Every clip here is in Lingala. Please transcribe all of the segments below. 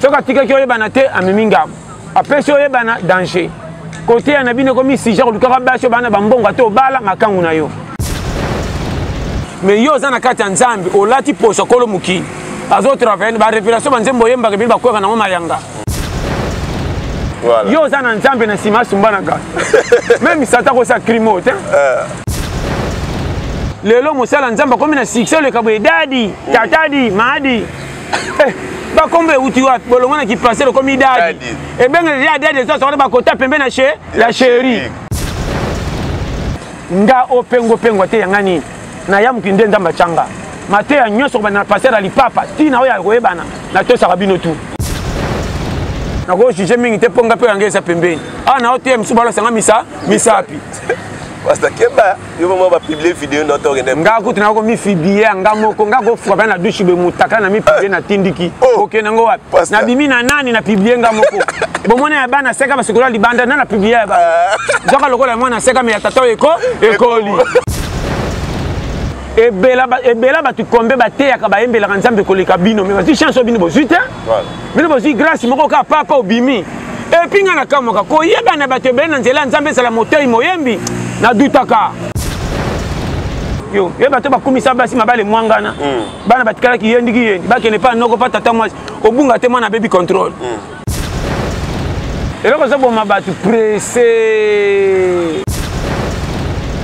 soka tika ki oyebana te amemi ngabo apesi oyebana danger côté ya na bino komi si genre lukaka basi bana bambongo te obala makangu na yo mais yo za na kati ya nzambe olati poso kolo mukili azo travailler ba révélation banzembo yemba ke bilba kweka na ngoma yanga voilà yo za na nzambe na sima sumbana ga même sata ko sa crimo te lelo musala nzamba komi na succès le kabo dadi tatadi madi ba kombe uti wa bolongo na ki passer komi dadi e benga ya dadi so so ba kota pembe na la chérie nga opengo pengo te yangani na yamu kinde ndamba changa mate ya nyoso ba na passer ali papa tina oya koyebana na to sakabino tu na ko jije mingi te ponga pe yangesa pembeni na otem subalo sanga misapi Basta keba yo mama ba publier vidéo no to ngene nga kutina ko mi fibie nga moko nga go fuka na douche be mutaka na mi publier na tindiki OK nango wapi na bimi na nani na publier nga moko bomona ya bana seka basikola libanda na publier ba zoka lokola mwana seka me atata ekoli ebela batu kombe bateya ka bayembela nzambe koleka bino mais basi chance bino bozute voilà bino bozi grâce moko ka papa obimi et puis nga na kamoka ko yebana batebela na nzela nzambe sala motei moyembi na dutaka yo yeba to bakumisa basi mabale mwangana bana batikala ki yendi bakene pa noko pa tata mwasi obunga te mwana baby control eloko zo boma batu pressé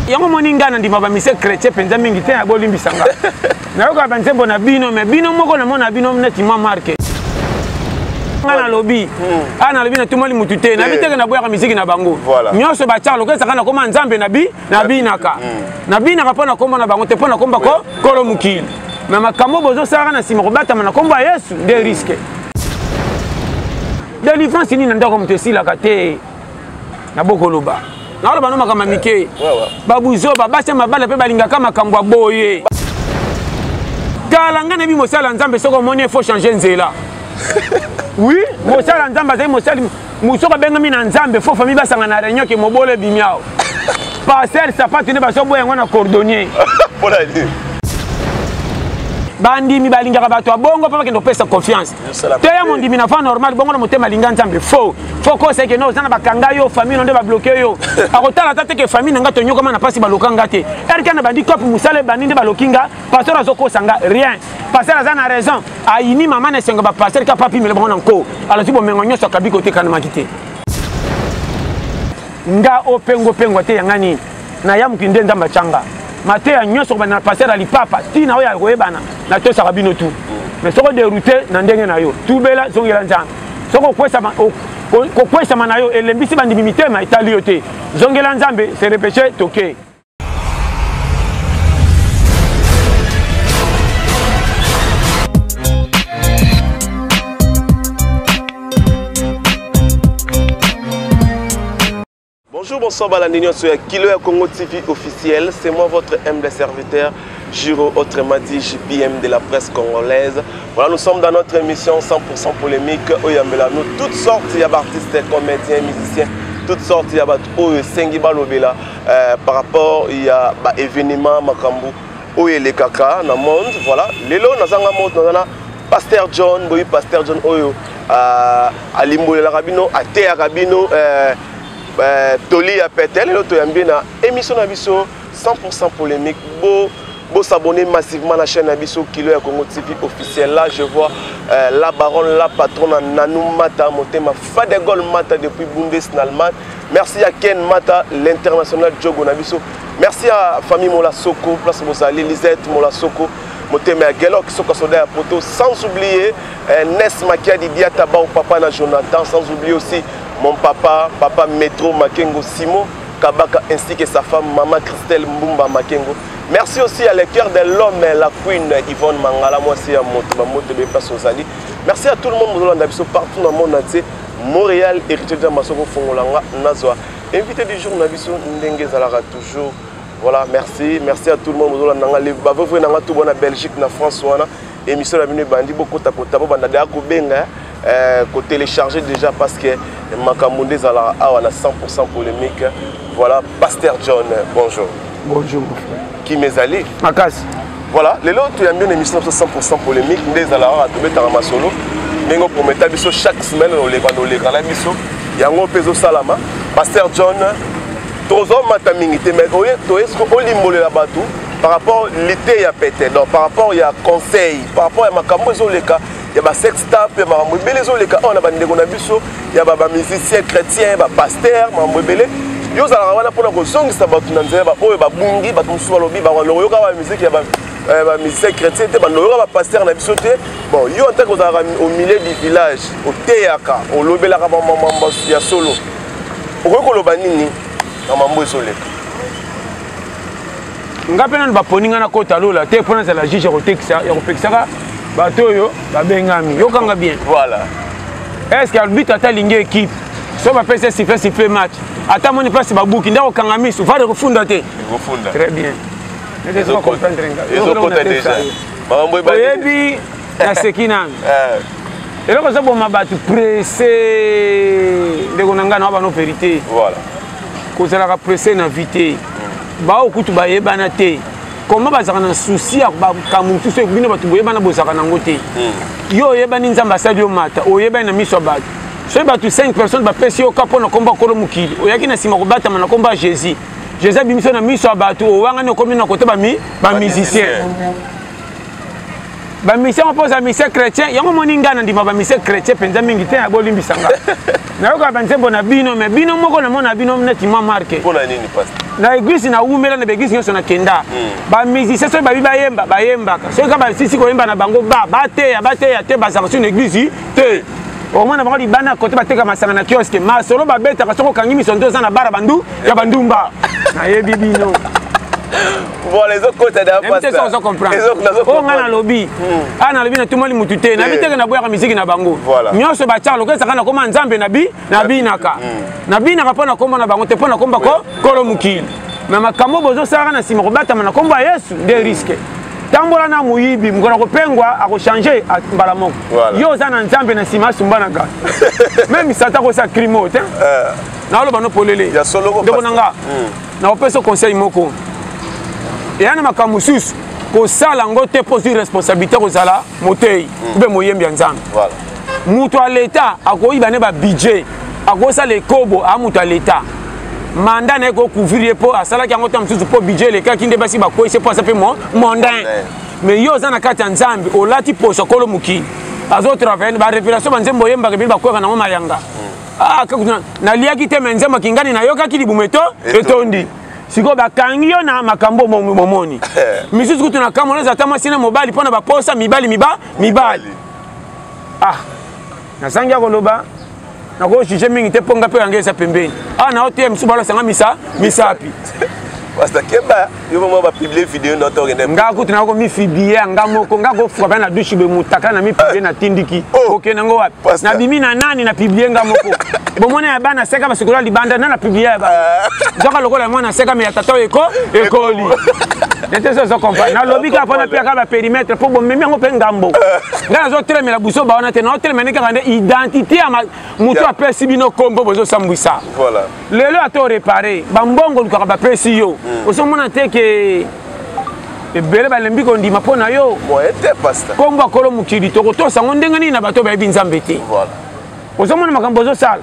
yango moningana ndima ba mise chrétien penza mingi te abolimbisanga na yoka banzembo na bino me bino moko na mona bino neti ma marque ngana lobi ana lobi na tumali mutute na biteke na boya musique na bango nyoso ba tchalo ko sakana koma nzambe na binaka na binaka pona komba na bango te pona komba ko kolo mukili na makambo bozo sara na sima robata na komba Yesu de risque délivrance ni ndako mtesila kate na bokoloba na loba no makama mike babuzo babasa mabala pe balingaka makambo aboye kala ngana bi mosala nzambe soko moni faut changer nzela oui mosala nzambe azali mosali musoka bengami na nzambe faut famille basanga na réunion ke mobole bimiao passer sapatu ne baso boya ngona cordonnier bandi mi balingaka bato abongo pa bakendo pesa confiance te ya mondimi na fa normal bongo na motema linga nzambe faut ko seke no zana bakanga yo famille nde ba bloquer yo akotala tate ke famille nga to nyoko mana pasi balokanga te erika na bandi cop musale bandi nde balokinga pasteur azoko sanga rien pasteur azana raison ayini mama na senga ba pasteur ka papi mele bongo nko alors si bo mengo nyoso kabiko te kana makite nga opengo pengo te yangani na yamu kinde ndamba changa mate ya nyoso ba na passer ali papa tina oya koyebana na to sakabino tu mais soko dérouté na ndenge na yo tubela zongela nzambe soko kwesa mana yo elembisi bandimi mitema itali yo te zongela nzambe se repêcher toke. Bonjour, bonsoir, Balandinion sur Kilo Congo TV officiel. C'est moi, votre humble serviteur, Giro, autrement dit JPM de la presse congolaise. Voilà, nous sommes dans notre émission 100% polémique. Nous toutes sortes d'artistes, comédiens, musiciens, toutes sortes de par rapport à l'événement Makambu, où il est caca dans le monde. Voilà, Lelo, nous avons Pasteur John, Pasteur John, à Limbo de la Rabino, à Théa Rabino. Toli a pété, na émission Nabiso 100% polémique. Beau s'abonner massivement à la chaîne Nabiso Kilo Congo TV officiel. Là, je vois la baronne, la patronne Nanou Mata, Motema Fadegol Mata depuis Bundesnalman. Merci à Ken Mata, l'international Djogo Nabiso. Merci à famille Mola Soko, place Mozali, Lisette Mola Soko, Motema Gelo qui sont cassés à Poto. Sans oublier Nes Makia Didia Taba au papa na Jonathan. Sans oublier aussi mon papa, papa Metro Makengo Simo Kabaka ainsi que sa femme Maman Christelle Mbumba Makengo. Merci aussi à l'écœur de l'homme, la queen Yvonne Mangala, moi c'est à Moto de Place Ozali. Merci à tout le monde partout dans le monde entier. Montréal, héritier de Masoko Fongolanga, Nazwa. Invité du jour, Nabiso Ndenge Zalara toujours. Voilà, merci. Merci à tout le monde. Les baveux dans tout la Belgique, na France, émission la venue bandi beaucoup tapotabo bandada ko benga ko télécharger déjà parce que Makamundé Zalara a 100% polémique. Voilà, Pasteur John, bonjour. Bonjour. Qui m'est Makas. Voilà, les lots tu as bien une émission 100% polémique, Ndé Zalara a tombé dans ma solo. ndenge prometa biso chaque semaine oleka na biso yango peso salama Pasteur John tozo mata mingi te mais est-ce olimbolela bato par rapport l'été ya pété donc par rapport ya conseil par rapport ya makambo ezoleka ya ba sextape ya makambo ebele ezoleka on a bandeko na biso ya ba musicien chrétien ba pasteur makambo ebele yo zala wana pona ko songisa bato na nzela ba oyo babungi bato musu balobi ba wana yoka ba musique ya ba musicien chrétien te ba yoka ba pasteur na biso te bon yo en tant que au milieu du village au théâtre au lobelaka ba mambo ya solo okoko loba nini na mambo ezoleka ngapena baponinga na kota lola te pona za la juge ya kopekisaka bato oyo babengami yokanga bien voilà est-ce que arbitre atalingi équipe so bapesa siffle match ata moni place babuki ndako kanga misu va refunda te refunda très bien les autres comprendre déjà mambo oyebi na sekina eloko zo boma bato pressé ndeko na ngana ba no vérité voilà kozalaka pressé na vité bao kutu bayebana te comment bazaka na souci ya bakamutu so bino bato boyebana bozaka nango te yo oyebani nzambe asali yo mata oyebani na miso ya bato so bato 5 personnes bapesi yo kapo na komba kolo mokili oyaki na nsima kobatama na komba jésus jésus abimiso na miso ya bato owangani okomi na kote bamusicien bamusicien opoza musicien chrétien yango moni ngai na ndima bamusicien chrétien mpenza mingi te abolimbisanga nayoka banzembo na bino me bino moko namona bino neti mwa marke mpona nini pasteur na église na umela na baeglise nyonso na kenda bamusicien soki babi bayembaka soki ka basisi koyemba na bango bateya te bazaka so na église te omona bango libanda kote bateka masanga na kioske masolo babetaka soki okangi miso nde oza na bara ya bandumba nayebi bino voilà les autres côtés de pasteur ozo comprendre o nga na lobi na lobi na tumoli mutu te na biteke na boyaka miziki na bango nyonso batiaka lokesaka na koma nzambe na binaka mpona komba na bango te mpona komba kolo mokili me makambo bozosalaka na nsima kobatama na kombo ya yesu nde riske tambola na moyibi mokona kopengwa akochange mbala moko yo oza na nzambe na nsima asumbanaka meme sata kosa crimo te naoloba no polele ndeko na nga naopesa conseil moko eya na makambo mosusu kosala yango te mpo zwi responsabilité kozala motei ube moyembi ya nzambe moto ya leta akoyiba ne babudget akosala ekobo a moto ya leta manda na ye kocouvrir ye mpo asalaki yango ta mosusu mpo budget elekaki nde basi bakwesi mpo aza mpe mondain mais yo oza na kati ya nzambe olati poso kolo mokili azotravaille barévélation banzembo oyembaka ebili bakweka nango mayanga naliaki te me nzembo akingani nayokaki libumu etondi sikoyo bakangi yo na makambo momoni misusu kutu na kambo naza ata mwasi na mobali mpo na baposa mibali nasangi ya koloba nakojuge mingi te mpo nga mpe yange eza pembeni na ote misu balosanga misapi Pasteur Kemba, yo mama ba publier vidéo na to ngene. Nga kutu na ko mi fibie nga moko nga ko fuka na douche be mutaka na mi publier na tindiki. OK nango wapi? Na bimi na nani na publier nga moko. Bomona ya bana seka ba sikola libanda na publier ba. Zoka lokola mwana seka me ya tata ekoli. Nete so comprendre. Na lobika pona pia ka ba périmètre po bo memi ngo pe ngambo. Nga zo telemela buso ba wana te na telemela ka ngande identité ya mutu apesi bino kombo bozo sambwisa. Voilà. Lelo ato réparer ba mbongo luka ba pesi yo. Osomona te ke ebele balembi kondima mpo na yo moete pasteur kombo akolo mokili tokotosa ngo ndenge nini na bato bayebi nzambe te osomona makambo ozosala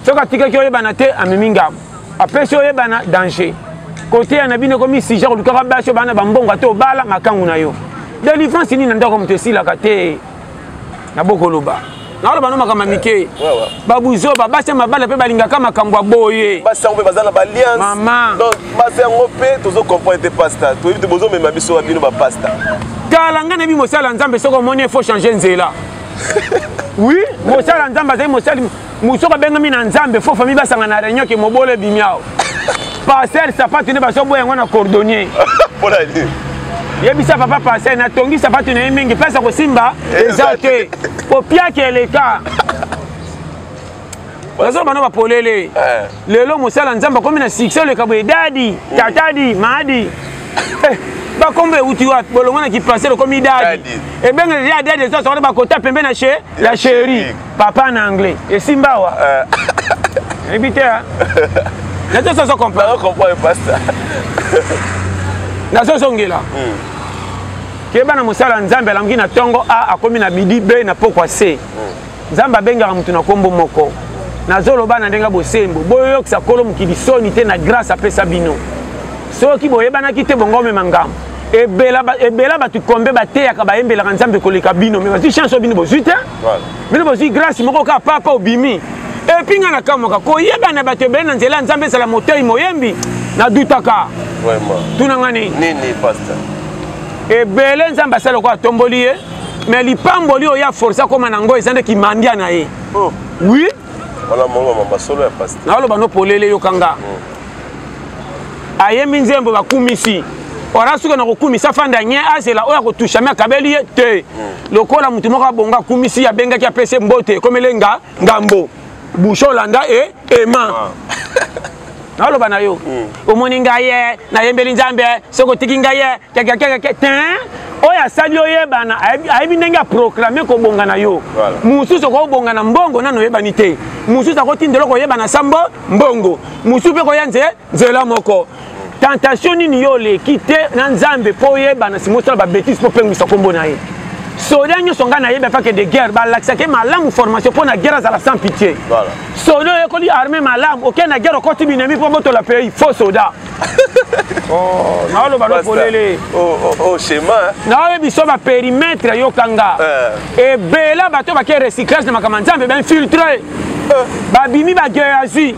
soki atikaki oyebana te amemi ngambo apesi oyebana danger kote ya na bino ekomi sujet kolukaka basi obana bambongo ate obala makangu na yo délivrance nini na ndako moto esilaka te na bokoloba naoloba no makambo mike babuzoba basi ya mabala mpe balingaka makambo ya boye basi yango mpe baza na baalliance mama donc basi yango mpe tozocomprendre te pasta toyebi te bozomema biso ya bino bapasta kala ngai nayebi mosala nzambe soki omoni efo change nzela oui mosala nzambe azali mosali soki abengami na nzambe fo fami basanga na réunion ke mobolo ebimi awa parcelle sapatu nde bazoboya yango na cordonnier mpona nini yebisa papa parcelle natongi sapatu na ye mingi place ya kosimba eza te po piaki eleka bazolo bano bapolele lelo mosala nzambe akomi na succès oleka boye dadi tatadi maadi bakombo euti wapi bolongo na kiplace lokomi dadi ebengele ya dadi ezosakona bakota pembe na ya chéri papa na anglais esimba awa eyebi te nazososo comprendre pasteur nazozongela keba na mosala nzambe alangi na tongo a akomi na bidi b na pokwa c nzambe abengaka mutu na kombo moko nazoloba na ndenga bosembo boyokisa kolo mokili soni te na grâce apesa bino soki boyebanaki te bongo omema ngambo ebela bato kombe bateyaka bayembelaka nzambe koleka bino me bazwi chance o bino bozwi te bino bozwi grâce moko kaka papa obimi epi nga na kamoka koyebana bato ebele na nzela nzambe ezala motei moyembi nadutaka tunanga nini ebele nzambe asala ko atomboli ye me lipamboli oyo aforce akoma nango eza ndeki mandia na ye oui naoloba nopolele yokanga ayembi nzembo bakumisi ora suka na kokumisa fanda nye azela oyo akotusha me akabeli ye te lokola mutu moko abonga akumisi abengaki apese mbote ekomele ngambo busho olanda ema naoloba na yo omoni ngai ye nayembeli nzambe soki otiki ngai ye kekekekeke te oyo asali oyebana ayebi ndenge aproklame kobonga na yo mosusu okobonga na mbongo nano oyebani te mosusu akotindela koyebana sambo mbongo mosusu mpe koya nzela moko tentation nini yo oleki te na nzambe mpo oyebana simosala babétise mpo pengwisa kombo na ye soda nyonso ngai nayebi afake de guerre balakisaki malamu formation mpo na guerre azala sans pitié soda oyekoli armé malamu okei na guerre okoti binemi mpo botola pays faux soda naoloba lopolele naoyebi so baperimetre yokanga ebela bato bake recyclage na makambo nzambe bainfiltre babimi bageasi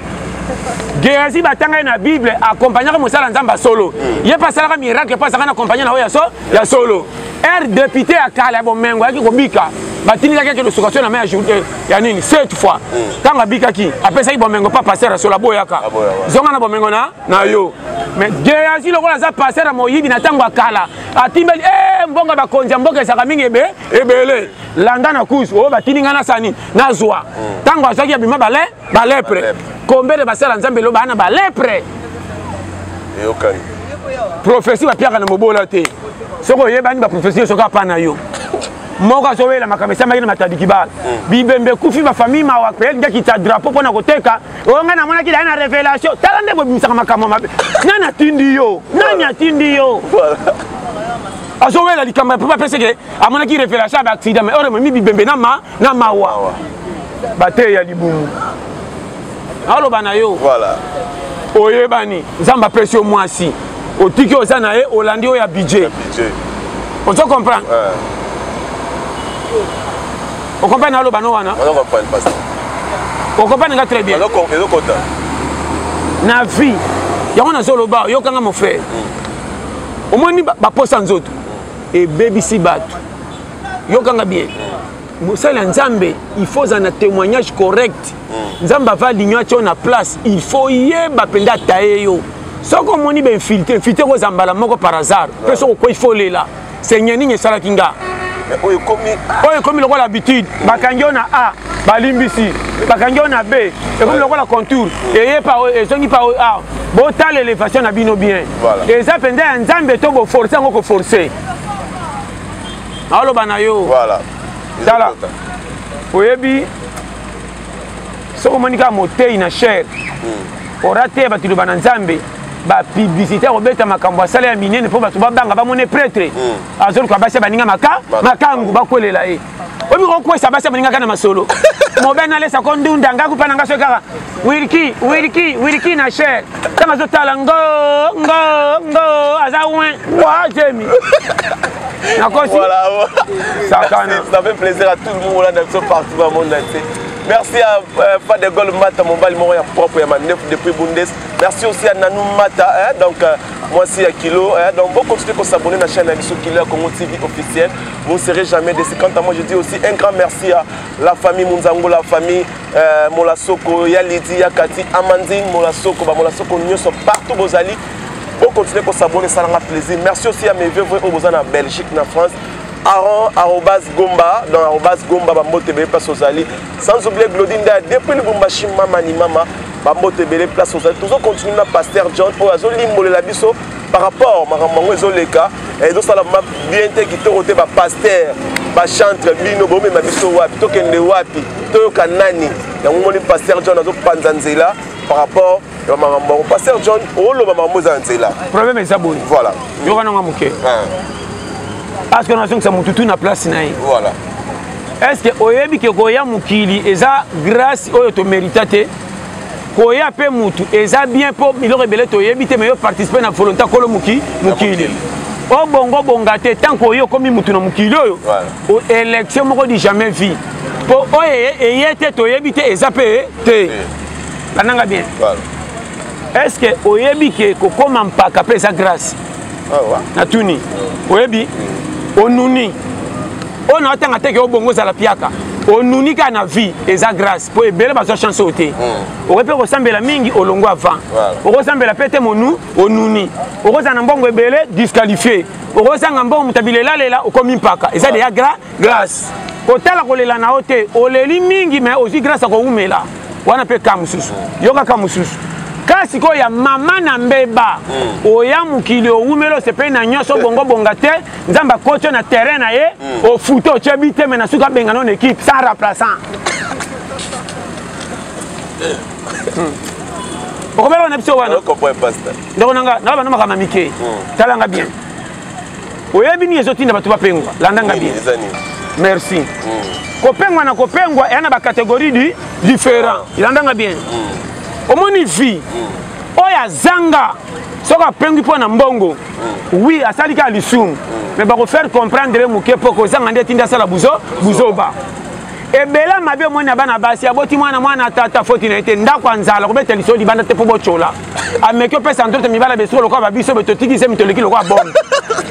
Géasi batanga na Bible accompagnera mosala nzamba solo. Ye pasalaka miracle pasaka na accompagner na oya ya solo. Député à Kala Bomengo aki kobika. Batini kaka ke sukation na ma journée ya nini 7 fois. Tanga bika ki apesa i Bomengo pas passer à solo boyaka. Zonga na Bomengo na yo. Mais Géasi lokola za passer à moyibi na tango akala. Atimbeli mbonga bakonja mboka esaka mingi ebele. Landa na kusu o batini ngana sani na zwa. Tango azaki ya bima balepre. Combien de basala nzambe lo bana ba lepre yokani prophétie ba piaka na mobola te soko yebani ba prophétie soko apana yo moko azowela makamesa makina matadiki ba bibembe kufi ba famille mawa pe ngaki ta drapeau pona koteka onga na mona kila na révélation tala ndebo bimisaka makamo mabe nana tindi yo nani atindi yo azowela likamba papa pese ke amona ki révélation ba accident mais ore mi bibembe na mawa bate ya libumu aloba na yo voilà oyebani nzamba pression mwasi otiki oza na ye olandi oya budget on se comprend on comprend aloba no wana on comprend pas on comprend nga très bien na vie yango na zoloba yokanga mon frère omoni ba posa nzoto e baby si bato yokanga bien mosala nzambe il faut un témoignage correct nzambe va ligno cho na place il faut yeba penda taye yo soko moni ben filter ko zambala moko par hasard peso ko il faut lela seigneur ni sala kinga oyo komi lokola habitude bakangio na A balimbisi bakangio na B et comme lokola contour et pa ezongi pa A bota l'élévation na bino bien et ça penda nzambe to bo forcer ngoko forcer aloba na yo voilà tala oyebi soko monika motei na cher orate batu loba na nzambe ba publicité obeta makambo asala ya minene po batu babanga bamone prêtre azolu kwa basi baninga makangu bakolela ye obi ko kwesa basi baninga kana masolo mobena lesa kondunda ngaku pana ngaso kaka wiriki na cher kama zotala ngo azawen wa jemi voilà, ça fait plaisir à tout le monde là partout dans le monde entier. Merci à Fade Gol Mata, mon bal mon propre à neuf depuis Bundes. Merci aussi à Nanou Mata, donc moi aussi à Kilo. Donc bon continuez à s'abonner à la chaîne Abisso Kilo Congo TV officielle. Vous ne serez jamais déçus. Quant à moi, je dis aussi un grand merci à la famille Munzango, la famille Molasoko, Yalidi, Yakati, Amandine, Molasoko, Molasoko, nous sommes partout Bozali. Pour continuer à s'abonner, ça a plaisir. Merci aussi à mes vieux frères en Belgique, en France. Aaron, @Gomba, dans @Gomba, Bambotebele, place aux alliés. Sans oublier Glodinda, depuis le Bombashi, Mama ni Mama, Bambotebele, place aux alliés. Toujours continuer à Pasteur John, pour la zone Limole la Bisso, par rapport à Mamango et Zoleka. Et donc, ça a bien été qui te roté par Pasteur, par Chantre, Bino, Bomé, Mabisso, Wapi, Tokende Wapi, Toyoka Nani. Il y a un moment où Pasteur John a donc Panzanzela par rapport à Pasteur John, au Loma Mozanzela. Problème est abonné. Voilà. Il y aura un parce que nous avons tout na place na. Voilà. Est-ce que oyebi ke koya mukili eza grâce oyo to méritate koya pe mutu eza bien pour milo rebele to yebi te mais yo participer na volonté kolo mukili o bongo bongate tant ko yo komi mutu na mukili oyo o élection moko di jamais vie po oye eyete to yebi te eza pe te bananga bien. Voilà. Est-ce que oyebi ke kokoma mpaka pe eza grâce na tuni oyebi onuni on a tant que au bongo la piaka on nous ka na vie eza grâce pour ebele ba chance oté on peut resembler mingi olongo avant on resembler pété monu onuni on resembler mbongo ebele disqualifié on resembler mbongo mutabilela lela okomi mpaka eza de grâce kotala kolela na oté oleli mingi mais aussi grâce ko umela wana pe kamususu yoka kamususu kasi ko ya mama na mbeba oya mukili oumelo sepe na nyoso bongo bongate nzamba kocho na terrain na ye o futo chebite me na suka benga non équipe sans remplaçant okomela na biso wana ndoko nanga na bana makama mike talanga bien oyebi ni ezotinda batu bapengwa landanga bien merci kopengwa na kopengwa yana ba catégorie différent landanga bien omoni vie oya zanga soka pengi po na mbongo oui asalika alisum mais ba ko faire comprendre le muke poko zanga ndeti nda sala buzoba ebela mabe moni bana basi aboti mwana tata foti na ete ndakwa nzala ko beteli so libanda te po bochola ameke pesa ndote mibala beso lokwa ba biso betotiki se mitoleki lokwa bombe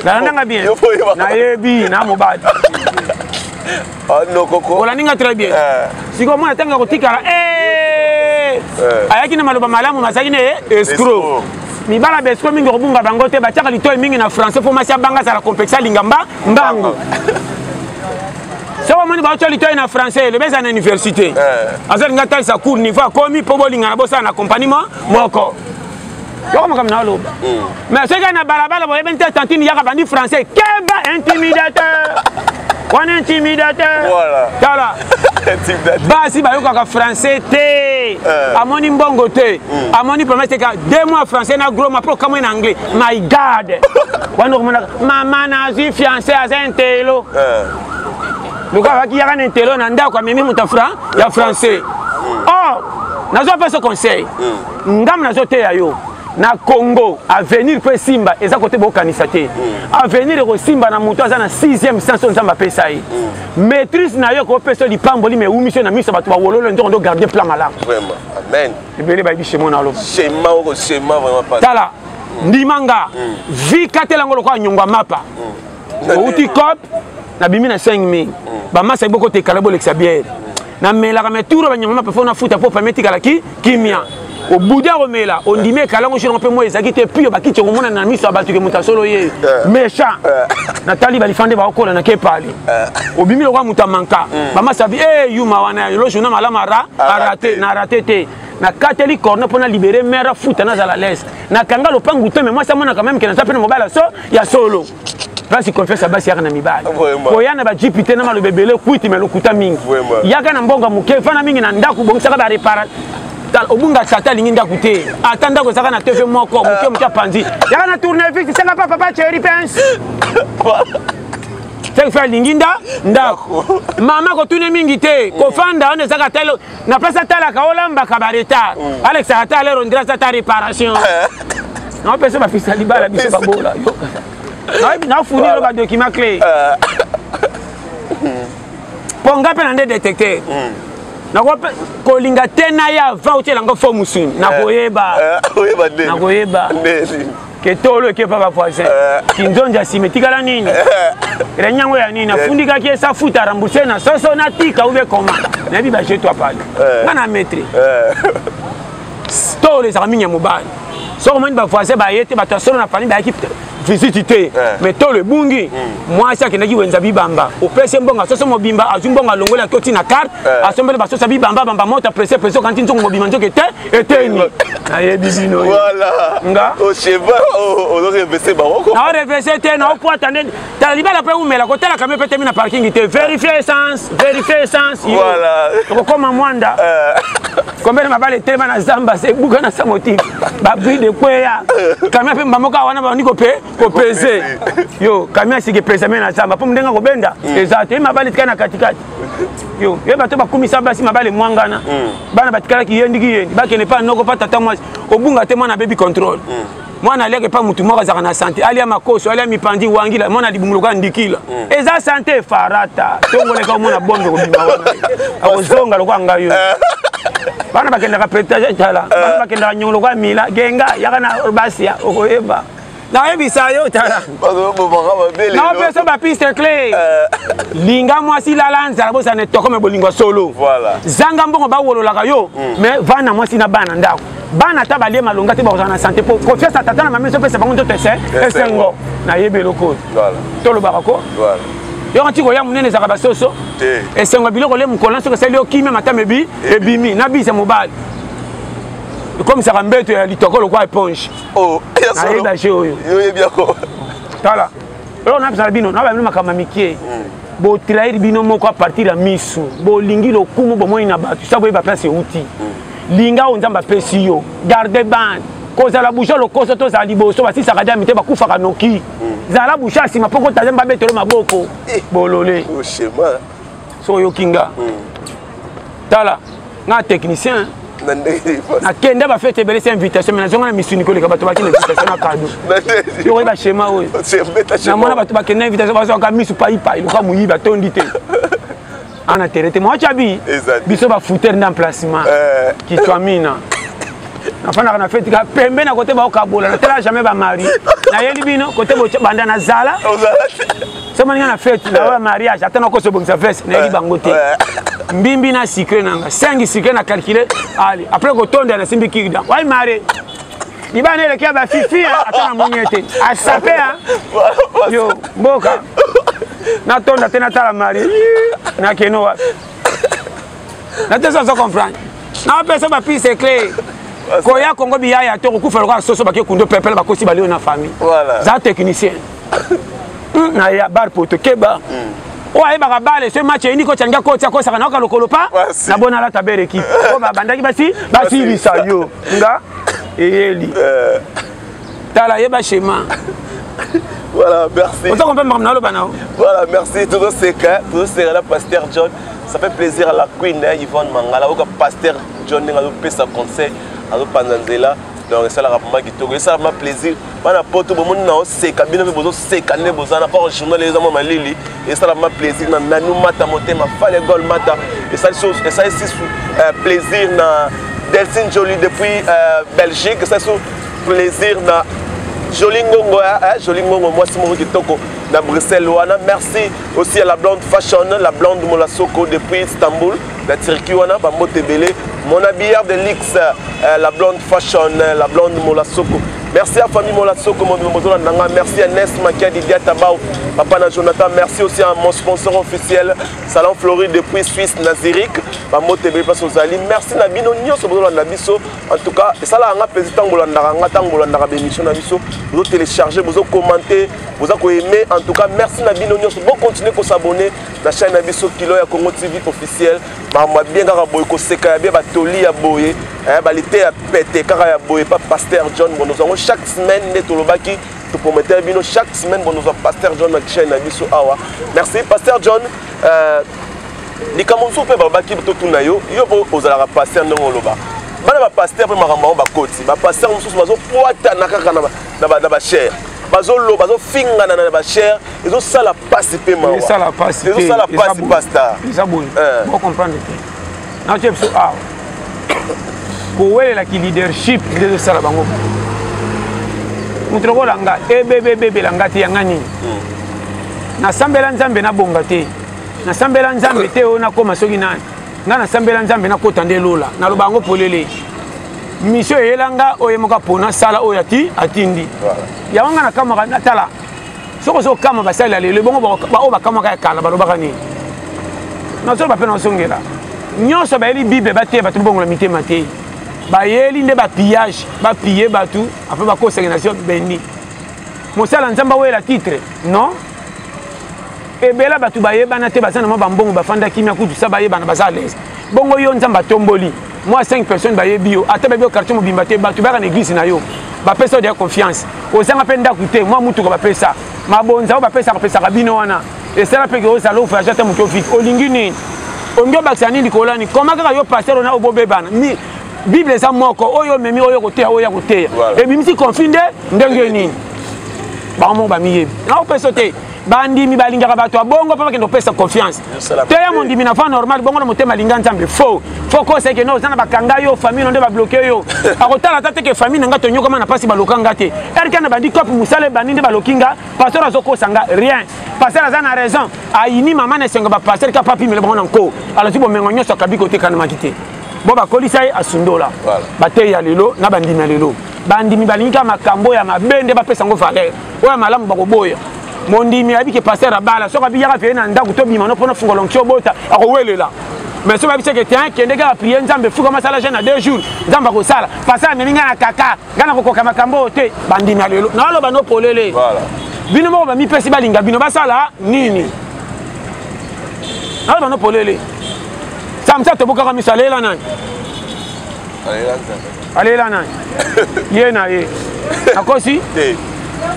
na ndanga bien na yebi na mobadi no koko ola ninga très bien siko mwana tanga kotikala ayaki na maloba malamu masaki ne escroc mibala besko mingi kobunga bango te batiaka litoyi mingi na français fo masi abanga sala complexe lingamba mbango soko moni baotya litoyi na français lebeza na université azolinga talisa cours niveau akomi mpo bolinga na bosala na accompagnement moko yoko makambo na oloba mais soki na balabala boyebi te tantine yaka bandi français keba intimidateur wana intimidateur tala basi bayokaka français te amoni mbongo te amoni promesse ka 2 mois français na gros ma pro comme en anglais my god wana komona mama nazi fiancé azentelo luka baki yaka nentelo na ndako amemi mutafra ya français oh nazo pas ce conseil ngam nazo te yayo na Congo avenir pe simba eza côté bokanisa te avenir ko simba na muto aza na 6e sens nzamba pesa yi maîtrise na yo ko peso di pamboli me umission na miso batu ba wololo ndo garder plan malamu vraiment amen ebele ba bi shemo na lo shema vraiment pas tala ndimanga vi katela ngolo kwa nyongwa mapa outi cop na bimi na 5000 ba masa iboko te kalabo l'exabier na melaka meturo ba nyongwa mapa fona futa po permettre kala kimia au bouddha romela on dit mais kalango chez on peut moi ezaki te puis ba kitcho mona na miso abatu ke muta solo ye méchant natali ba lifande ba okola na ke pali obimi lokwa muta manka ba masabi yuma wana lo jona malama raté na raté te na kateli corner pour na libérer mère foot na za la laisse na kanga lo pangu te mais moi ça mona quand même que na tapena mobile so ya solo parce qu'on fait ça basi yaka na mibali koyana ba jipite na malo bebele kwiti me lokuta mingi yaka na mbonga muke fana mingi na ndaku bongisa ba réparer obunga chata lingi ndakute atanda ko saka na TV moko muke muka panzi yaka na tournevis sanga papa chéri pense c'est faire linginda ndako mama ko tune mingi te ko fanda on saka telo na place tala ka olamba kabareta Alex ata le rondra sa réparation non pesa ba fisa libala biso ba bola na funi lo ba document clé ponga pe na détecteur ko linga tena ya voucher lango fo musuni na koyeba ke tolo ke papa voisin kinzonja simetikala nini renyango ya nini afundika ki esa futa rembourser na soso na tika ube koma na bi ba chez toi pale ngana maître tolo za minya mobile so moni ba voisin ba yete ba tasolo na pani ba équipe visite mais tolo bungi moi ça kenaki wenza bibamba opese mbonga soso mobimba azumbonga longola koti na carte asombele ba soso bibamba bamba mota presse quand nzongo mobimba nzoke te eteni aye bibino voilà nga au cheval au reverser baroko na reverser te na po attendre ta libala pe umela ko tala kame pete mina parking te vérifier essence voilà ko koma mwanda combien de mabale tellement na zamba c'est bouka na sa motif ba bri de kweya kamia pe mamoka wana ba ndiko pe ko peser yo kamia sike pesa mena zamba po mdenga ko benda ezate mabale tika katikati yo ye bato ba kumisa basi mabale mwangana bana batikala ki yendi ba kene pa noko pa tata mwasi obunga te mwana baby control mwana leke pa mutu mwaka zaka na santé alia makoso alia mipandi wangila mwana libumuloka ndikila eza santé farata tongoleka mwana bombe ko bima wana akozonga lokwa ngayo bana bakenda ka pretaje tala bana bakenda nyolo kwa mila genga yakana basia okoyeba na yebisa yo tala na pesa ba piste clé linga mwasi la lanza bo sa ne tokome bolingo solo voilà zanga mbongo ba wololaka yo mais vana mwasi na bana ndako bana tabalie malonga te ba na santé pour confiance tata na mameso pesa bango to tese esengo na yebelo ko voilà tolo barako voilà yo antiko ya munene zaka basoso esengo biloko le mukola so que c'est le kimi matamebi ebimi na bisa mobile comme ça rambeto ya litokolo kwa éponge oh ayi ba chez oyo yo bien ko tala on a besoin bino na ba bino makama mikie bo trahir bino moko à partir ya misu bo lingi lo kumu bo moina ba tu sabo ba place outil linga on nzamba pesi yo garder ban koza la bouche lo koso to za liboso ba sisa kadia mite ba kufa kanoki za la bouche asima poko tazemba betelo maboko bolole au schéma so yo kinga tala na technicien na kende ba fete bele invitation mais na misuni ko le ka bato ba kine invitation na cadeau yo ba schéma oyo na mona bato ba kende invitation ba so ka misu pai lo ka muyi ba tondi te ana terete mo chabi biso ba fouter na emplacement qui soit mina na fana na fete ka pembe na côté ba ka bola na tela jamais ba mari na yeli bino côté bo banda na zala c'est mania na fete na mariage atana ko so bongisa fesse na yeli bango te mbimbi na secret nanga 5 secret na calculer allez après ko tonda na simbi kida wai mare ibana ile kia ba fifi atana monyete asape yo boka na tonda tena tala mari na keno wa na tesa so comprendre na pesa ba piste clé koya kongo biya to ko fa ko soso ba ke kundo pepele ba ko si ba leo na famille voilà za technicien na ya bar poto keba oye baka bale ce match ini ko tanga ko tia ko saka na ka lokolo pa na bona la tabere équipe ko ba bandaki basi bisayo nga eyeli tala yeba schéma voilà merci on peut me le banao voilà merci tout c'est la pasteur John ça fait plaisir à la queen Yvonne Mangala au pasteur John ngalo pesa conseil alo panzanzela donc ça la rapidement qui tourne ça m'a plaisir bana poto bo mona c'est kabine bozo c'est kané bozana pas journal les hommes malili et ça m'a plaisir na nanu mata motema fale gol mata et ça chose et ça ici plaisir na Delphine Jolie depuis Belgique ça sous plaisir na Jolingongo Jolingongo moi c'est mon kitoko na Bruxelles wana merci aussi à la blonde fashion la blonde Molasoko depuis Istanbul la Turquie wana ba motebele mon habillard de Lix la blonde fashion la blonde Molasoko merci à famille Molasoko merci à Nes Makia Didia Tabao papa na Jonathan merci aussi à mon sponsor officiel Salon Floride depuis Suisse Naziric ba motebele pas ozali merci na bino nyonso bozo na biso en tout cas et ça là nga président ngolanda bémission na biso vous télécharger vous commenter vous aimer en tout cas merci na bino nyonso bon continuer ko s'abonner na chaîne na biso Kilo ya Congo TV officiel ba moi bien kaka boy ko seka ya bien ba toli ya boye balité ya pété kaka ya boye pas pasteur John bon nous avons chaque semaine ne tolobaki to promettre bino chaque semaine bon nous avons pasteur John na chaîne na biso awa merci pasteur John likamonso pe babaki to tunayo yo ozala pasteur ndongo loba bana ba pasteur pe makambo ba koti ba pasteur mususu bazo poata na kaka na ba cher bazolo bazo finga na ba cher ezo sala passe pe mawa ça la passe ezo sala passe pasteur ça bon on comprendre na chef so ah ko wele la ki leadership de sala bango mutroko langa ebebebe langa ti yangani na sambela nzambe na bonga te na sambela nzambe te ona koma soki nani nga na sambela nzambe na kota nde lola na lobango polele mission yelanga oyemoka pona sala oyo atindi yango nga na kamaka natala soko so kama basala lelo bongo ba bakamaka ya kala balobaka nini nazo ba pena osongela nyonso bayeli bible batie bato bongo la mitema te bayeli nde ba pillage ba piller batu après ba conségnation bendi mosala nzamba oyo la titre non ebela batu bayebana te bazana mo bambongo bafanda kimia kutu sa bayebana baza l'aise bongo yo nzamba tomboli moi 5 personnes baye bio ata baye bio quartier mobimba te ba tu ba na église na yo ba pesa de confiance ozanga pe ndaku te moi mutu ko ba pesa mabonza ba pesa kabino wana et ça pe ko salo fa jata mutu fit olingi ni ongo baksani ndikolani comment ka yo pasteur na obobebana mi Bible ça moko oyo memi oyo kotea oyo kotea et bimisi confinde ndenge nini ba mo ba miyebi na opesa te bandi mi balinga bato bongo papa kendo pesa confiance te ya mondimi na fa normal bongo na motema linga nzambe faux ko c'est que no zana bakanga yo famille onde ba bloquer yo akotala tate ke famille nga to nyoko mana pasi baloka ngate erkana bandi cop musale bandi ba lokinga pasteur azoko sanga rien pasteur azana raison ayini mama na senga ba pasteur ka papi mele bongo nko alors tu bo mengo nyoso kabiko te kana makite bo ba kolisa asundola bate ya lelo na bandimi ya lelo bandimi balinga makambo ya mabende ba pesa ngo valeur oya malamu bakoboya mondimi abike passer abala soka biyaka fe na ndaku to bima no pona fungo lonkio bota akowelela mais so babise ke tiens kende ga prier nzambe fuka masala jeune na 2 jours nzamba ko sala passer meninga na kaka ngana ko koka makambo te bandimi alelo na lo bano polele voilà bino mo ba mi pesi balinga bino basala nini na lo bano polele samsa to buka misalela nani alela nani ye na ye akosi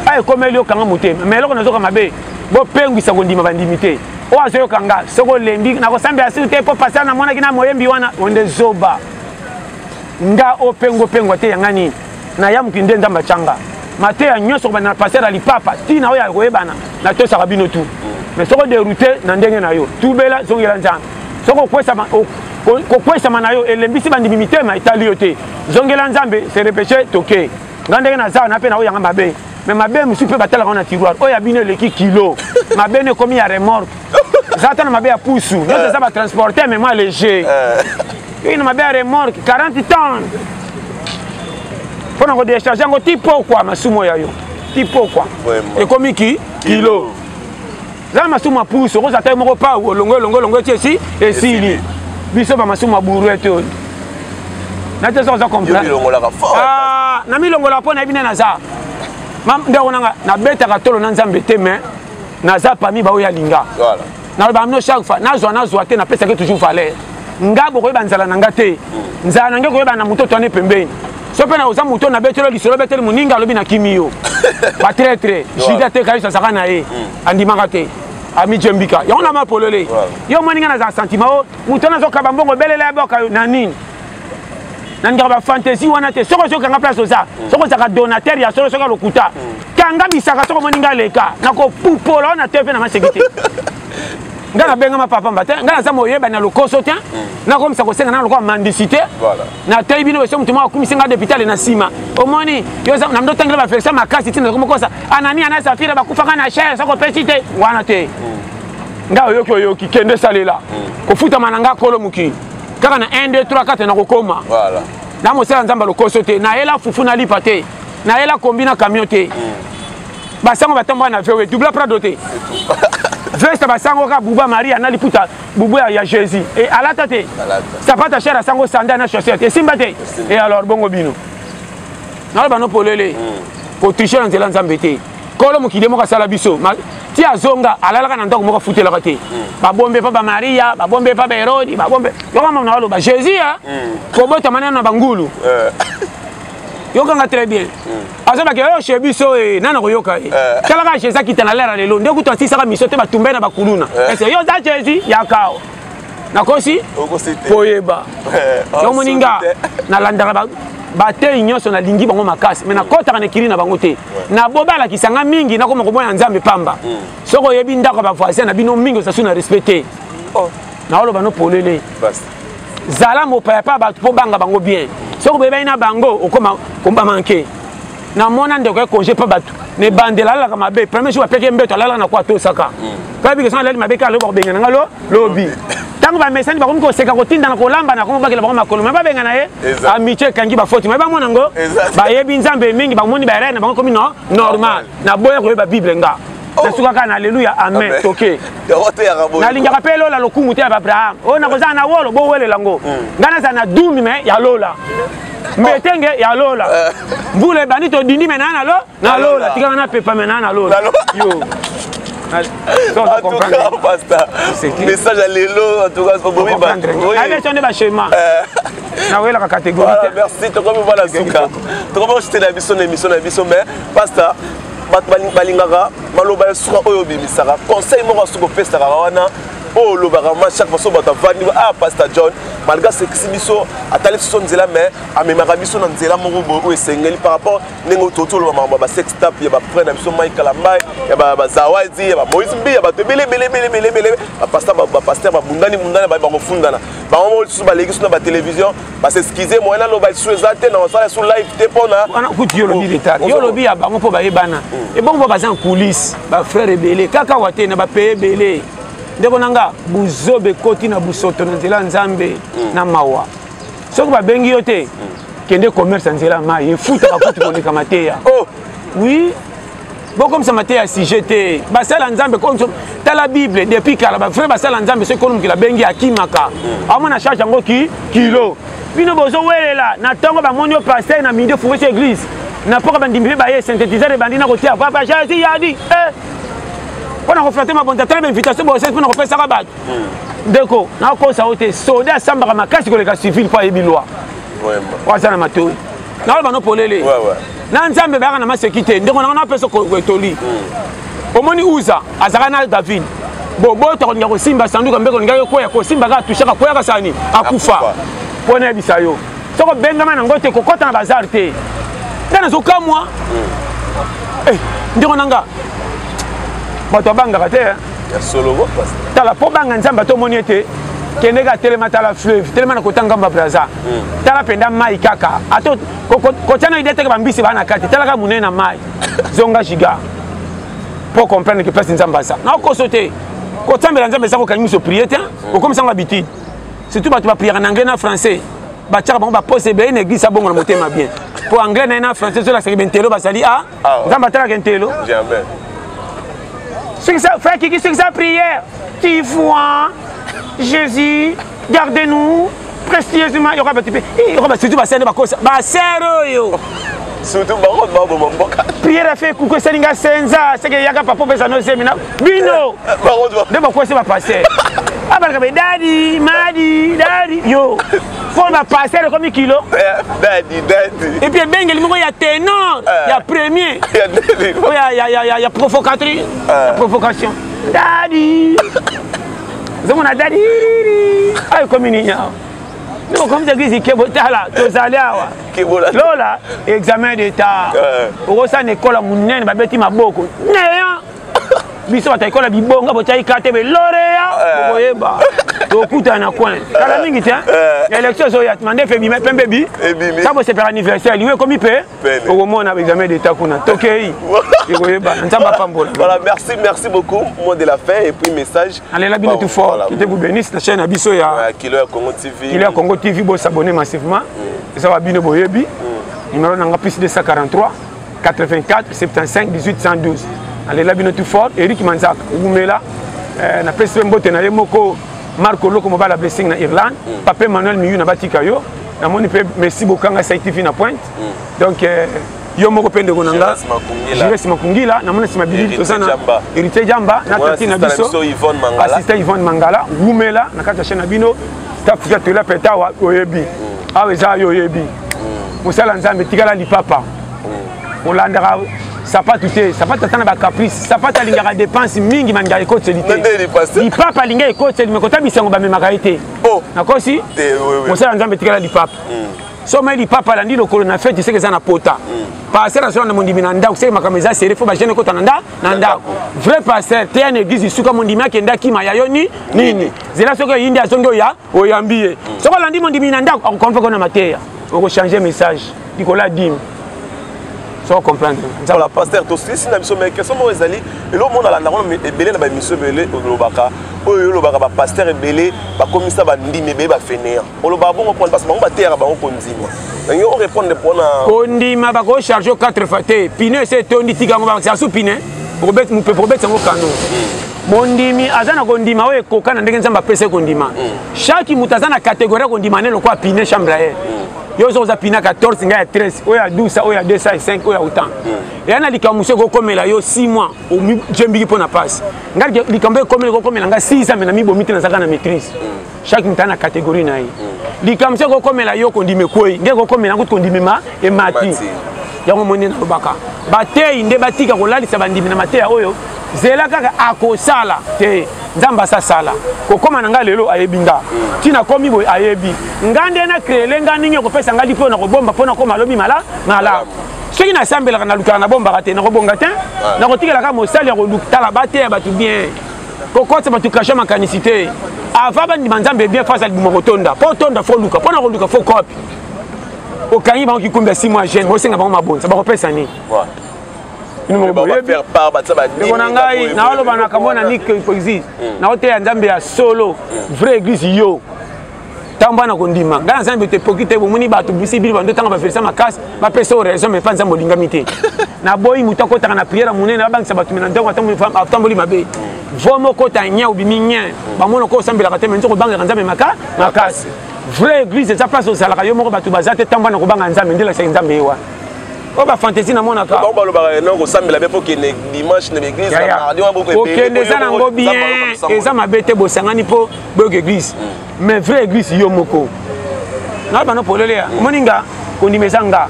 ay komelio kanga mutema mais loko nazoka mabe bo pengwisa kondima bandimité o azoyo kanga soko lembi na ko sambe asite po passer na mona kina moyembi wana onde zoba nga o pengo te yangani na yamu kinde ndamba changa mate ya nyoso bana passer ali papa tina oya koyebana na to sakabino tu mais soko dérouter na ndenge na yo tubela zongela nzamba soko kwesa mana yo elembisi bandimité ma italio te zongela nzambe se repêcher toke ngandenge na za na pe na oya ngamba be mais ma belle monsieur peut battre dans tiroir oh ya bino le kilo ma belle comme il y a remorque j'attends ma belle à pousse non ça va transporter mais moi léger une ma belle remorque 40 tonnes pour nous décharger un petit peu quoi ma sumo ya yo petit peu quoi et comme qui kilo là ma sumo pousse on s'attend mon repas ou longo ici et si biso ba ma sumo bourrette na te ça comprendre ah na mi longo la pona bina na za mam ndeko nanga na betaka tolo na nzambe te mais naza parmi ba oya linga voilà na ba mno chaque fois nazwa te na pesa ke toujours valeur ngabo ko banzala nanga te nzala nanga ko bana muto tone pembeni so pe na oza muto na betelo lisolo betelo muninga lobi na kimio ba très jida te kaisa saka na e andimaka te ami jembika yo na ma polele yo moninga na za sentiment muto na zo ka bambongo belele aboka na nini nanga ba fantasy wana te soko soko kanga place oza soko saka donateur ya soko soko lokuta kanga bisaka soko moninga leka nako pupola na TV na masekite ngana benga ma papa mbate ngana za moyeba na lokoso te na komisa ko senga na lokwa mendicité voilà na tayi bino so mutuma akumisenga d'hôpital na sima omoni yo za na ndo tangela ba feksa makasi tina ko kosa anani ana safira ba kufa kana cher soko pesite wana te nga yoki kende salela ko futa mananga kolo muki kaka na 1 2 3 4 na kokoma voilà na mosala nzamba lokoso te na ela fufu na lipa te na ela kombina camion te basango batambo na vewe double prado te veste basango ka buba maria na liputa bubu ya Jésus et alata te sapata chera sango sanda na chaussette et simba te et alors bongo bino na ba no polele ko tricher na nzela nzambe te kolo mokide moka sala biso ti azonga alalaka na ndako moko futelaka te babombe pa ba Maria babombe pa ba Herode babombe yoko mama na ba Jésus ko bota maneno na bangulu yoko nga très bien azoba ke yo chez biso e nana ko yoka e kala ka Jésus kitana lera lelo ndeko to sisaka miso te batumbe na bakuluna ese yo za Jésus yakao nakosi poyeba yo moninga na landaka bate nyonso na lingi bango makasi mais na kota kana kiri na bango te na bobala kisanga mingi na koma ko moya nzambe pamba soko yebi ndako ba voisin na bino mingi sa suna respecter na olo bano polele basta zala mo pa ba po banga bango bien soko beba ina bango okoma komba manke na mona ndeko congé pa batu ne bandela la kama be premier jour apeke mbeto la na kwa to saka ka bi ke sana leli mabeka lo ba benga ngalo lobi tango ba mesani ba ko seka ko tinda na ko lamba na ko bakela ba makolo ba benga na ye amiche kangi ba foti ba mona ngo ba yebi nzambe mingi ba moni ba rena ba ko mino normal na boya ko ba bible nga na suka kana haleluya amen toke na linga ka pelo la lokumu te ba Abraham o na ko za na wolo bo wele lango ngana za na dumi me ya lola mbetenge ya lola mbule banito dindi menana lo na lola tika na pepa menana lola yo en tout cas, pasteur, message à l'élo, en tout cas, c'est pour vous. Allez, on est chez moi. na wela ka catégorie. Merci, to comme voilà suka. To comme j'étais la émission mais pasta balingaka maloba suka oyo bimisaka. Conseil mo suko pesta wana. Oh le barama chaque fois bata vandi Pastor John malgré ce que biso atali son nzela mais amemaka biso na nzela moko bo esengeli par rapport nengo toto lo mama ba sex tap ya ba frère biso Michael Ambai ya ba Zawadi ya ba Moïse Mbi ya ba tebele bele ba pasteur ba bundani ba kofundana ba mo su ba legi na ba télévision ba s'excuser moi na lo ba su ezate na sala sur live te pona ana kuti yo lobi retard yo lobi ya bango po ba yebana et bon ba za en coulisses ba frère ebele kaka wate na ba paye belé ndeko nanga buzobe koti na busoto na nzela nzambe na mawa soko ba bengi yote kende commerce nzela mai efuta ba kuti koleka mateya oh oui bon comme ça mateya si j'étais ba sala nzambe comme ta la bible depuis kala ba frère ba sala nzambe ce qu'on ki la bengi akimaka amona charge yango ki kilo bino bozo welela na tongo ba monio pasteur na midi fouet église na poka bandimbe ba ye synthétiseur bandina kotia papa Jésus yadi on a reflété ma bonne telle invitation pour essayer de faire ça rabat. D'accord. Na ko ça ote soda samba makasi ko le civil pa ebilwa. Vraiment. Wa ça na matoi. Na ba no polele. Ouais. Na nzambe ba na masekite ndeko na peso ko etoli. Omoni uza azaka na David. Bobo to ko ngako simba sanduka mbeko ngako ko simba ka tushaka ko ya sani akufa. Pona bisayo. Soko bengama na ngote ko kota na bazar te. Dana zo kamwa. Ndeko nanga bato bangaka te ya solo go passe tala po banga nzamba to moni ete kende ga telema tala fleuve telema na kotanga mba braza tala penda mai kaka ato kotana idete ke bambisi bana kati tala ka munena mai zonga giga pour comprendre que place nzamba ça na ko sauter kotambela nzamba ça ko kanyi so prier te ko comme ça habitude surtout bato ba prier en anglais na français ba tchaka ba pose be une église bongo na motema bien pour anglais na français so la c'est bentelo ba sali nzamba tala kentelo jamais. Frère Kiki, c'est sa prière. Tu vois, Jésus, gardez-nous précieusement. Il y aura un petit peu. Il y aura surtout ma sœur. Ma sœur, surtout ma prière a fait coucou Selinga Senza. C'est que Yaka Papa Besano Semina. Bino. De mon c'est ma passer. Ah, bah, daddy, daddy. Yo. Faut ma passer comme un kilo. Daddy. Et puis, ben, il y a ténor. Il y a premier. Il y a provocatrice. Provocation. Daddy. C'est mon daddy. Ah, comme une ignorante. Nous, comme tu dis, tu Lola, examen d'état. Au sein de l'école, mon bâti ma beaucoup. Biso ta école bibonga bo tayi kate be lorea boyeba to kuta na coin kala mingi tiens élection zo ya demandé fait bi pembe bi ça bo c'est pour anniversaire lui comme il peut au moment on a examen d'état kuna tokei boyeba nzamba pambola. Voilà, merci beaucoup mot de la fin et puis message allez la bino tout fort que vous bénisse la chaîne biso ya Kilo Congo TV. Kilo Congo TV bo s'abonner massivement et ça va bino boyebi numéro nanga plus 243 84 75 18 112. Allez là bien tout fort Eric Manzak Oumela na president mbote na yemoko Marco Loko mobile blessing na Irlande Papa Manuel Miyu na batika yo na moni pe merci bokanga scientifique na pointe donc yo moko pende konanga Jires Makungila na mona sima bilili tosana Héritier Jamba na tati na biso assistant Yvonne Mangala Oumela na kata chaîne na bino staff ya tela petawa oyebi aweza yo yebi musala nzambe tikala lipapa olandaka sapatu te sapatu tana ba caprice sapatu alingaka dépense mingi manga ekotelité li papa linga ekoteli me kota bisango ba memaka ete nakosi mosala nzambe tikala li papa so mai li papa landi lokolo na fête c'est que ça na pota passer na na mondimi na ndako c'est makameza sere fo ba jeune kota na ndako vrai pasteur te en église suka mondimi akenda kima ya yoni nini zela soko yindi azongo ya oyambie soko landi mondimi na ndako akonfa kona mateya oko changer message dikola dim. Sans comprendre. Voilà, pasteur, tous les signes mais quels sont les alliés et le monde a la belé na ba mission belé au lobaka oyo lobaka ba pasteur belé ba commissaire ba ndimi be ba fener o lobaka bon prendre parce que ba terre ba ko ndima donc on répondre pour na kondima ba ko charger 4 faté pine c'est tondi tiga ba ça sous pine pour bet mu pour bet sango canon mondimi azana kondima oyo kokana ndenge nzamba pese kondima chaque mutazana catégorie kondima ne lokwa pine chambre yo zo za pina 14 nga ya 13 oya 12 oya 205 oya autant et ana likamuso ko komela yo 6 mois o jembiki pona passe nga likambe komela ko komela nga 6 ans mais na mi bomite na saka na maîtrise chaque mutu na catégorie na ye likamse kokomela yo kondime kwei nge kokomela ngo kondimema e mati yango moni na lobaka batei nde batika kolalisa bandimi na mateya oyo zela kaka akosala te nzamba sasala kokoma na nga lelo ayebi nga tina komi boy ayebi ngande na créer nga ninyo kopesa nga lipo na kobomba pona koma lobi mala soki na sambela na lukala na bomba te na kobonga te na kotikela ka mosali ya kolukala bate ya batu bien kokotsa batu kasha makanicité ava bandima nzambe bien face alibuma kotonda po tonda fo luka pona koluka fo kopi okangi bango kikumbi ya 6 mois jeune bosenga bango mabonza bakopesa nini na ngai naoloba na kambo na nike poésie na oteya nzambe ya solo vraie église yo tambo na kondima ngai nzambe te poki te bomoni bato bisi bili bando tanga baverisa makasi bapesa o raison mais fa nzambe olingami te na boyi mutu akotaka na prière monene babangisa bato mina ntongo atamboli mabe vo moko ta nya obimi nya bamona ko osambelaka te me nzoko obangaka nzambe makasi vraie église eza place ozalaka yo moko bato baza te tambo na kobanga nzambe ndelasaki nzambe ye wana o ba fantaisie na mona ka ba lobaka non ko sambela be poki ne dimanche na église na mardi wa boko okende za nango bien eza mabete bosangani po boyo église mais vraie église yo moko na ba no polele ya moninga kondimeza nga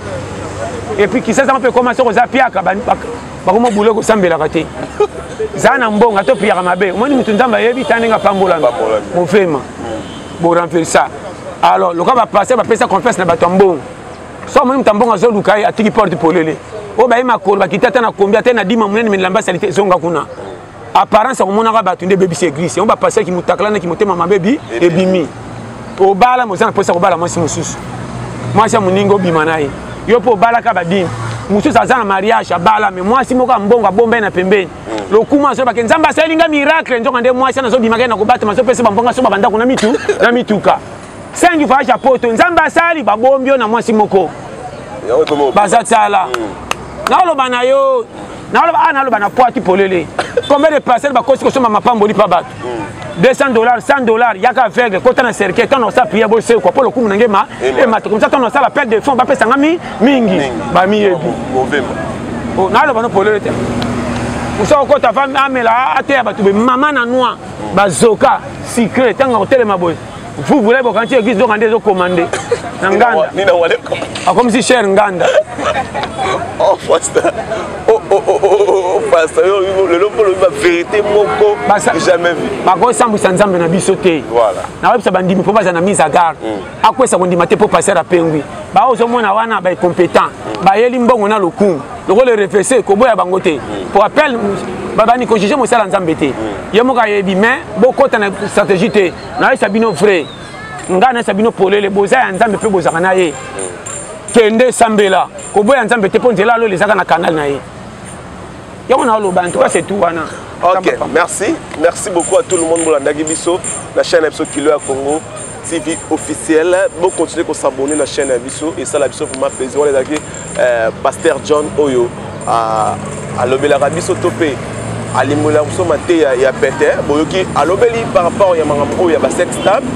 et puis kisasa mpe commencer ko za piaka ba ko mo bulo ko sambela ka te za na mbonga to piaka mabe moni mutu nzamba yebi taninga pambola mo fema bo remplir ça alors le cas va passer va pesa confiance na bato mbongo so moni mtambonga zo lukai atiki porte polele o ba ima ko ba kitata na kombia te na dima munene melamba salite zonga kuna apparence ko mona ka bato nde baby église on va passer ki mutakala na ki motema mabebi ebimi o bala mo zana posa ko bala mwasi mususu mwasi muningo bima naye yo po bala ka badimi mususu azana mariage abala mais mwasi moko mbonga bomba na pembeni lokuma so ba kenzamba salinga miracle njonga nde mwasi na zo bima na ko bata maso pesa bambonga so babanda kuna mitu na mituka sengi faja poto nzamba sali babombio na mwasi moko bazatsala naoloba na yo naoloba na poati polele combien de parcelles bakosi kosomba mapamboli pa bato $200 $100 yaka aveugle kota na cercueil tant on sa prier bo se quoi pour le coup ngema et mat comme ça tant on sa la perte de fonds ba pesa ngami mingi ba mi yebi oh naoloba no polele te usa kota femme amela ate ba tube mama na noa bazoka secret tanga hotel maboy vous voulez que quand église donc andez commander nganda ni na wale comme si cher nganda oh pasteur oh pasteur le lopo la vérité moko jamais vu bako sambisa nzambe na biso te voilà na websa bandimi po baza na mise à garde akwesa kondima te po passer à pengwi ba ozo mona wana ba compétent ba yeli mbongo na lokum loko le refese ko boya bango te pour appel babani ko juger mo sala nzambe te yemoka yebi mais bokota na stratégie te na sabino frère ngana sabino polele boza ya nzambe pe bozaka na ye kende sambela ko boya nzambe te po nzela lo lezaka na canal na ye yango na lo bantu c'est tout wana. OK, merci beaucoup à tout le monde pour la biso la chaîne Ebiso Kilo à Congo TV officielle. Bon continuer à s'abonner à la chaîne Ebiso et ça la biso pour ma plaisir les amis pasteur John Oyo à l'obéla biso topé à l'imola biso maté ya pété boyoki à l'obéli par rapport ya mangambo ya ba sextable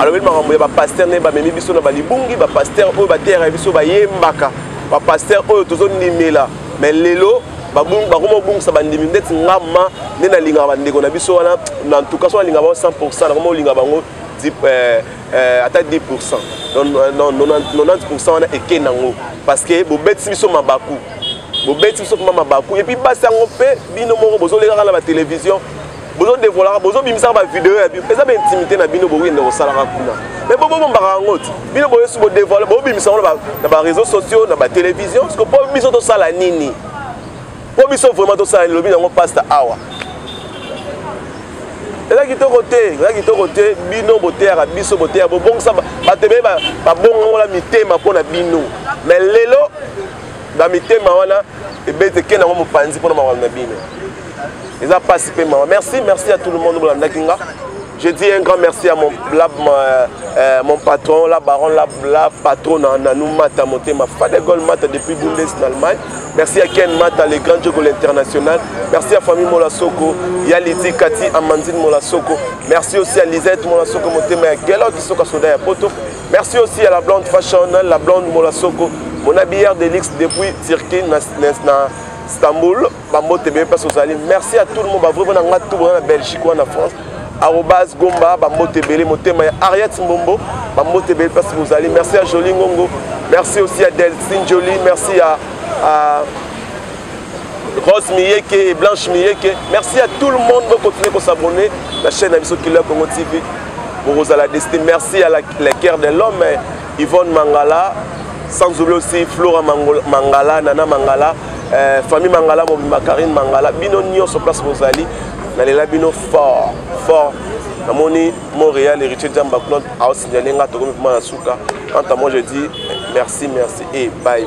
à l'obéli mangambo ya ba pasteur ne ba memi biso na ba libungi ba pasteur oyo ba terre biso ba yembaka ba pasteur oyo tozo ndimela mais lelo babung bakomo bung sa bandimi ndeti ngama nena linga bandeko na biso wana en tout cas so linga ba 100% na komo linga bango ata 10% non 90% wana ekenango parce que bobeti biso mabaku bobeti biso mabaku et puis basango pe bino moko bozo leka na ba télévision bozo dévoiler bozo bimisa ba vidéo et puis eza ba intimité na bino boyende ko sala kuna mais bobo mbaka ngoti bino boyo su bo dévoiler bo bimisa na ba réseaux sociaux na ba télévision parce que po biso to sala nini po biso vraiment to sala lobi nango pasteur awa eza kitoko te bino boteaka biso boteya bobongisa bato ebe babongo la mitema mpona bino mais lelo na mitema wana ebete ke nango mopanzi mpona makambo na bino eza pasi mpe mawa merci à tout le monde bolandaki nga je dis un grand merci à mon patron la baronne la patronne Nanou Mata Motema Fadegol Mata depuis Bundes en Allemagne. Merci à Ken Mata, les grands jeux international. Merci à famille Molasoko, Yaliti Kati Amandine Molasoko. Merci aussi à Lisette Molasoko Motema Gelo Kisoka Soda ya Poto. Merci aussi à la blonde fashion, la blonde Molasoko, mon habilleur d'Elix depuis Turquie na Istanbul. Merci à tout le monde, vraiment tout en Belgique ou en France. arrobas Gomba, Bambotebele, Motema, Ariette Mbombo, Bambotebele, parce que vous allez. Merci à Jolie Ngongo, merci aussi à Delphine Jolie, merci à Rose Miyeke et Blanche Miyeke. Merci à tout le monde de continuer à s'abonner à la chaîne Abisso Killer Congo TV. Pour la destinée. Merci à la cœur de l'homme, Yvonne Mangala, sans oublier aussi Flora Mangala, Nana Mangala, famille Mangala, Karine Mangala, Bino Nyon sur place Rosali, Nalela Bino fort. Namoni Montréal, héritier de Jamba Claude, a aussi signaler un Togo Masuka. Quant à moi, je dis merci et bye.